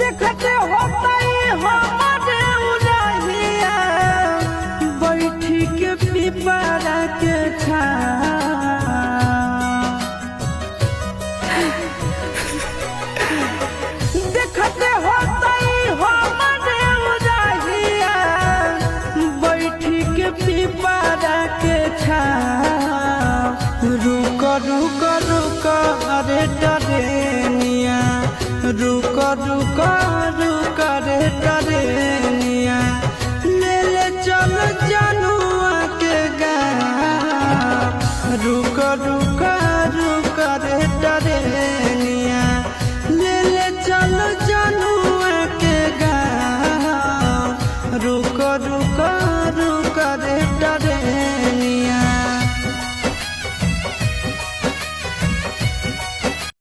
देखते होता हमारे उजाहिया बैठी के पिपरा के देखते होता हमारे उजाहिया बैठी के पिपरा के रुक रुक रुक अरे डरेनिया रुक रुक रुक रे डरे